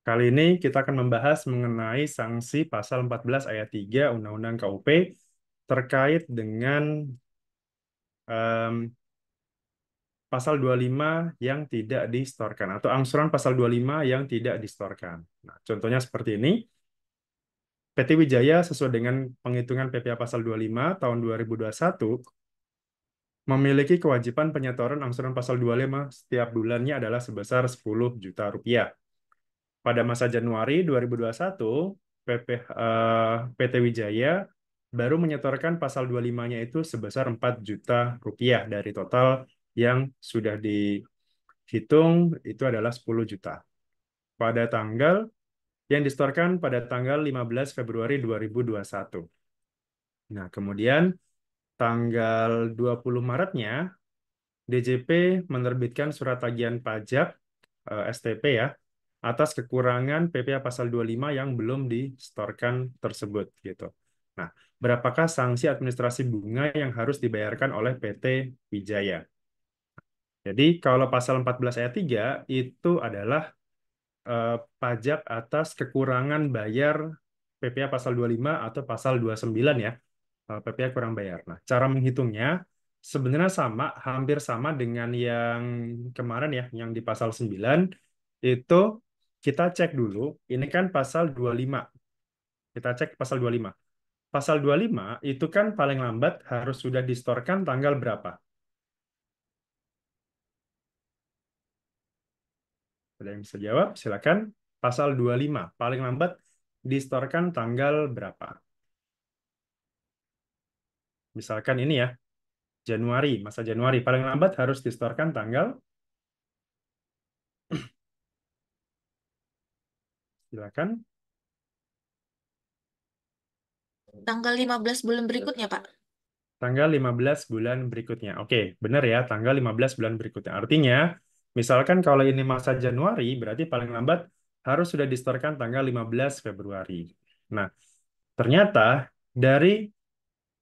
Kali ini kita akan membahas mengenai sanksi pasal 14 ayat 3 Undang-Undang KUP terkait dengan em, pasal 25 yang tidak distorkan atau angsuran pasal 25 yang tidak distorkan. Nah, contohnya seperti ini. PT Wijaya sesuai dengan penghitungan PPh pasal 25 tahun 2021 memiliki kewajiban penyetoran angsuran pasal 25 setiap bulannya adalah sebesar 10 juta rupiah. Pada masa Januari 2021, PT Wijaya baru menyetorkan pasal 25-nya itu sebesar 4 juta rupiah dari total yang sudah dihitung itu adalah 10 juta. Pada tanggal yang disetorkan pada tanggal 15 Februari 2021. Nah, kemudian tanggal 20 Maretnya DJP menerbitkan surat tagihan pajak STP ya atas kekurangan PPh pasal 25 yang belum disetorkan tersebut gitu. Nah, berapakah sanksi administrasi bunga yang harus dibayarkan oleh PT Wijaya? Jadi kalau pasal 14 ayat 3 itu adalah pajak atas kekurangan bayar PPh pasal 25 atau pasal 29 ya. PPh kurang bayar. Nah, cara menghitungnya sebenarnya sama, hampir sama dengan yang kemarin ya, yang di pasal 9 itu kita cek dulu, ini kan pasal 25. Kita cek pasal 25. Pasal 25 itu kan paling lambat harus sudah distorkan tanggal berapa? Ada yang bisa jawab? Silakan. Pasal 25 paling lambat distorkan tanggal berapa? Misalkan ini ya, Januari, masa Januari paling lambat harus distorkan tanggal, silakan. Tanggal 15 bulan berikutnya, Pak. Tanggal 15 bulan berikutnya. Oke, benar ya, tanggal 15 bulan berikutnya. Artinya, misalkan kalau ini masa Januari, berarti paling lambat harus sudah distorkan tanggal 15 Februari. Nah, ternyata dari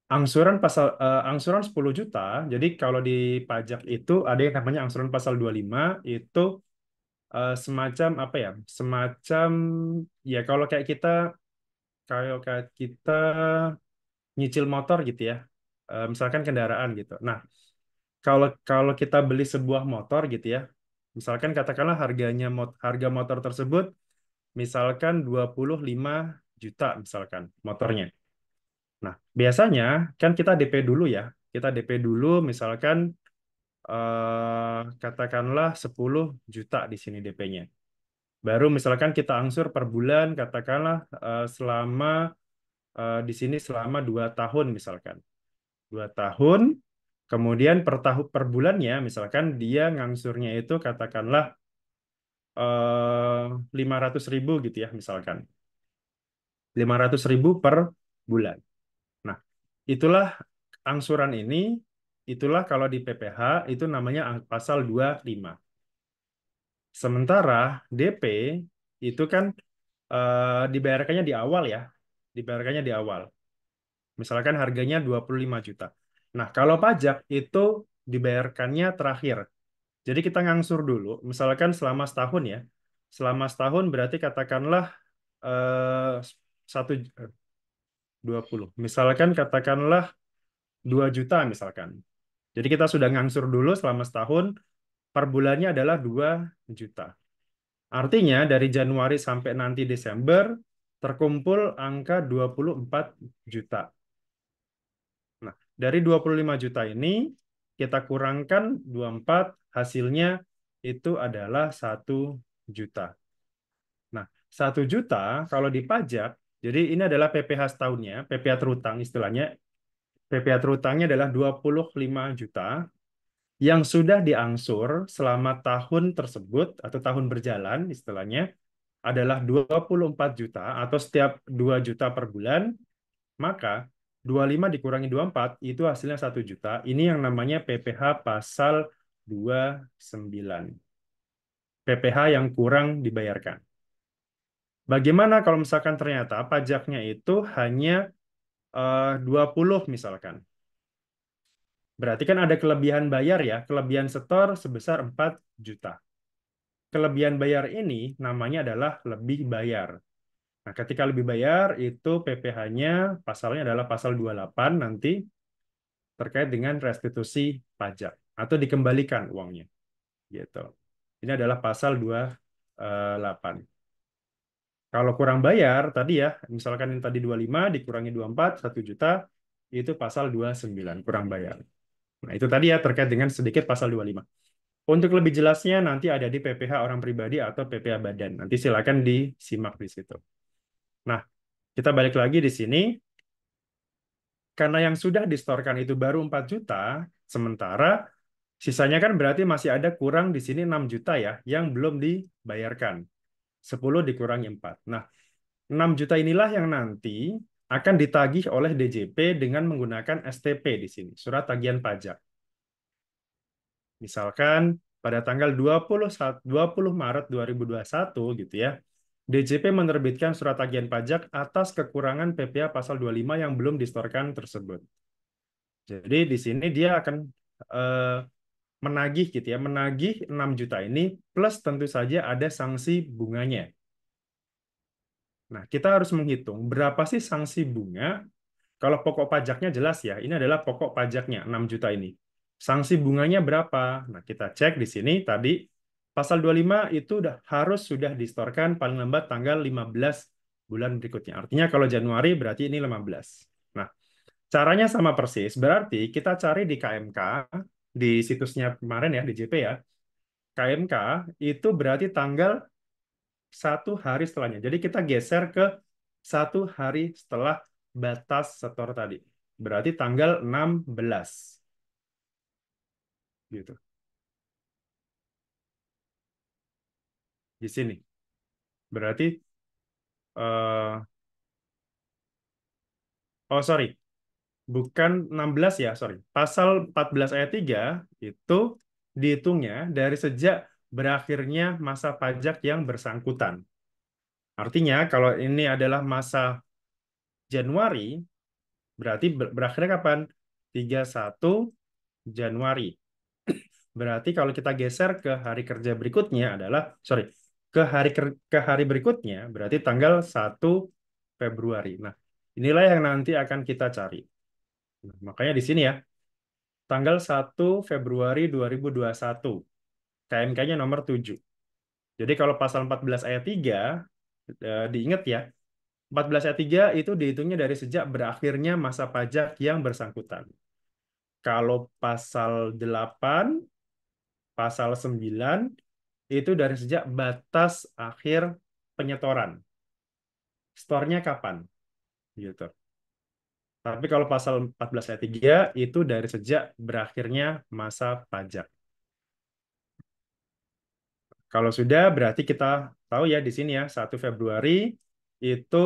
angsuran 10 juta, jadi kalau di pajak itu ada yang namanya angsuran pasal 25 itu semacam apa ya? Semacam ya kalau kayak kita nyicil motor gitu ya. Misalkan kendaraan gitu. Nah, kalau kalau kita beli sebuah motor gitu ya, misalkan katakanlah harga motor tersebut misalkan 25 juta misalkan motornya. Nah, biasanya kan kita DP dulu ya. Kita DP dulu misalkan katakanlah 10 juta di sini DP-nya. Baru misalkan kita angsur per bulan katakanlah selama di sini selama 2 tahun misalkan. 2 tahun. Kemudian per bulannya, misalkan dia ngangsurnya itu katakanlah 500.000 gitu ya, misalkan. 500.000 per bulan. Nah, itulah angsuran ini, itulah kalau di PPh itu namanya pasal 25. Sementara DP itu kan dibayarkannya di awal ya, dibayarkannya di awal. Misalkan harganya 25 juta. Nah, kalau pajak itu dibayarkannya terakhir. Jadi kita ngangsur dulu, misalkan selama setahun ya. Selama setahun berarti katakanlah eh, 20. Misalkan katakanlah 2 juta misalkan. Jadi kita sudah ngangsur dulu selama setahun, per bulannya adalah 2 juta. Artinya dari Januari sampai nanti Desember terkumpul angka 24 juta. Nah, dari 25 juta ini kita kurangkan 24, hasilnya itu adalah 1 juta. Nah, 1 juta kalau dipajak, jadi ini adalah PPh setahunnya, PPh terutang istilahnya. PPh terutangnya adalah 25 juta yang sudah diangsur selama tahun tersebut atau tahun berjalan istilahnya adalah 24 juta atau setiap 2 juta per bulan, maka 25 dikurangi 24 itu hasilnya 1 juta. Ini yang namanya PPh pasal 29. PPh yang kurang dibayarkan. Bagaimana kalau misalkan ternyata pajaknya itu hanya 20 misalkan. Berarti kan ada kelebihan bayar ya, kelebihan setor sebesar 4 juta. kelebihan bayar ini namanya adalah lebih bayar. Nah, ketika lebih bayar itu PPh-nya pasalnya adalah pasal 28 nanti terkait dengan restitusi pajak atau dikembalikan uangnya gitu. Ini adalah pasal 28. Kalau kurang bayar tadi ya, misalkan yang tadi 25 dikurangi 24 1 juta itu pasal 29 kurang bayar. Nah, itu tadi ya terkait dengan sedikit pasal 25. Untuk lebih jelasnya nanti ada di PPh orang pribadi atau PPh badan. Nanti silakan disimak di situ. Nah, kita balik lagi di sini. Karena yang sudah distorkan itu baru 4 juta, sementara sisanya kan berarti masih ada kurang di sini 6 juta ya, yang belum dibayarkan. 10 dikurangi 4. Nah, 6 juta inilah yang nanti akan ditagih oleh DJP dengan menggunakan STP di sini, surat tagihan pajak. Misalkan pada tanggal 20 Maret 2021 gitu ya, DJP menerbitkan surat tagihan pajak atas kekurangan PPh pasal 25 yang belum distorkan tersebut. Jadi di sini dia akan eh, menagih gitu ya, menagih 6 juta ini plus tentu saja ada sanksi bunganya. Nah, kita harus menghitung berapa sih sanksi bunga. Kalau pokok pajaknya jelas ya, ini adalah pokok pajaknya 6 juta ini. Sanksi bunganya berapa? Nah, kita cek di sini tadi pasal 25 itu harus sudah distorkan paling lambat tanggal 15 bulan berikutnya. Artinya kalau Januari berarti ini 15. Nah, caranya sama persis, berarti kita cari di KMK, di situsnya kemarin ya, di JP ya. KMK itu berarti tanggal 1 hari setelahnya. Jadi kita geser ke 1 hari setelah batas setor tadi. Berarti tanggal 16. Gitu. Di sini. Berarti, eh oh sorry, bukan 16 ya, sorry. Pasal 14 ayat 3 itu dihitungnya dari sejak berakhirnya masa pajak yang bersangkutan. Artinya kalau ini adalah masa Januari, berarti berakhirnya kapan? 31 Januari. Berarti kalau kita geser ke hari kerja berikutnya adalah, sorry, ke hari berikutnya berarti tanggal 1 Februari. Nah, inilah yang nanti akan kita cari. Nah, makanya di sini ya, tanggal 1 Februari 2021, KMK-nya nomor 7. Jadi kalau pasal 14 ayat 3, diingat ya, 14 ayat 3 itu dihitungnya dari sejak berakhirnya masa pajak yang bersangkutan. Kalau pasal 8, pasal 9, itu dari sejak batas akhir penyetoran. Store-nya kapan? Gitu. Tapi kalau pasal 14 ayat 3 itu dari sejak berakhirnya masa pajak. Kalau sudah berarti kita tahu ya di sini ya 1 Februari itu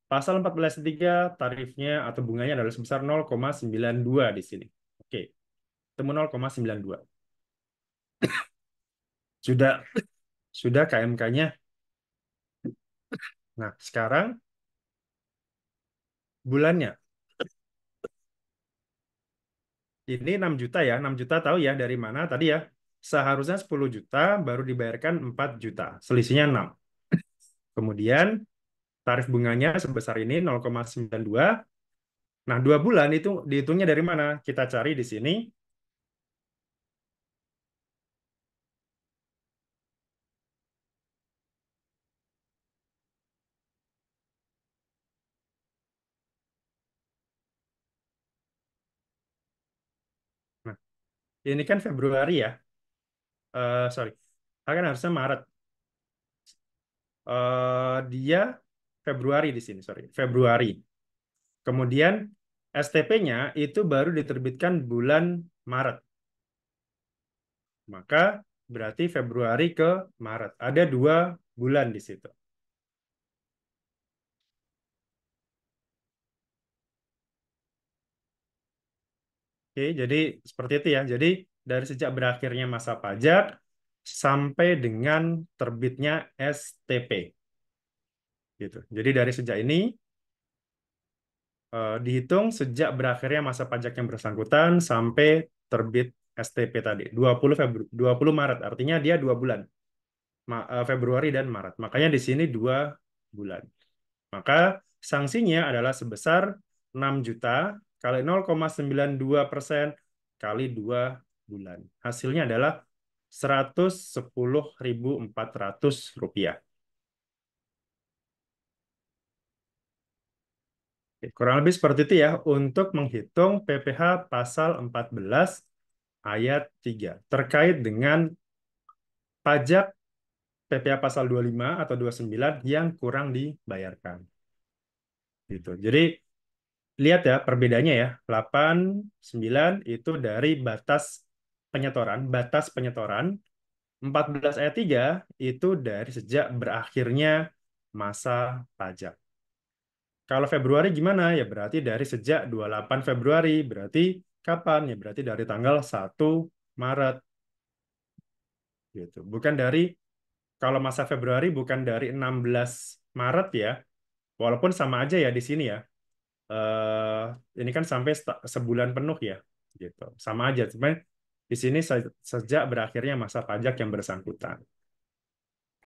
pasal 14 ayat 3 tarifnya atau bunganya adalah sebesar 0,92 di sini. Oke, temu 0,92. Sudah KMK-nya. Nah, sekarang bulannya. Ini 6 juta ya, 6 juta tahu ya dari mana tadi ya. Seharusnya 10 juta baru dibayarkan 4 juta. Selisihnya 6. Kemudian tarif bunganya sebesar ini 0,92. Nah, 2 bulan itu dihitungnya dari mana? Kita cari di sini. Nah, ini kan Februari ya. Sorry. Kan harusnya Maret. Dia Februari di sini, sorry. Februari. Kemudian STP-nya itu baru diterbitkan bulan Maret. Maka berarti Februari ke Maret. Ada 2 bulan di situ. Oke, jadi seperti itu ya. Jadi dari sejak berakhirnya masa pajak sampai dengan terbitnya STP. Gitu. Jadi dari sejak ini dihitung sejak berakhirnya masa pajak yang bersangkutan sampai terbit STP tadi. 20 Maret, artinya dia 2 bulan. Februari dan Maret. Makanya di sini 2 bulan. Maka sanksinya adalah sebesar 6 juta kali 0,92% kali 2 bulan. Hasilnya adalah 110.400 rupiah. Oke, kurang lebih seperti itu ya untuk menghitung PPh pasal 14 ayat 3 terkait dengan pajak PPh pasal 25 atau 29 yang kurang dibayarkan. Gitu. Jadi lihat ya perbedaannya ya. 8, 9 itu dari batas penyetoran. 14 ayat 3 itu dari sejak berakhirnya masa pajak. Kalau Februari gimana? Ya berarti dari sejak 28 Februari. Berarti kapan? Ya berarti dari tanggal 1 Maret gitu. Bukan dari kalau masa Februari bukan dari 16 Maret ya. Walaupun sama aja ya di sini ya. eh ini kan sampai sebulan penuh ya, gitu. Sama aja, cuman di sini sejak berakhirnya masa pajak yang bersangkutan.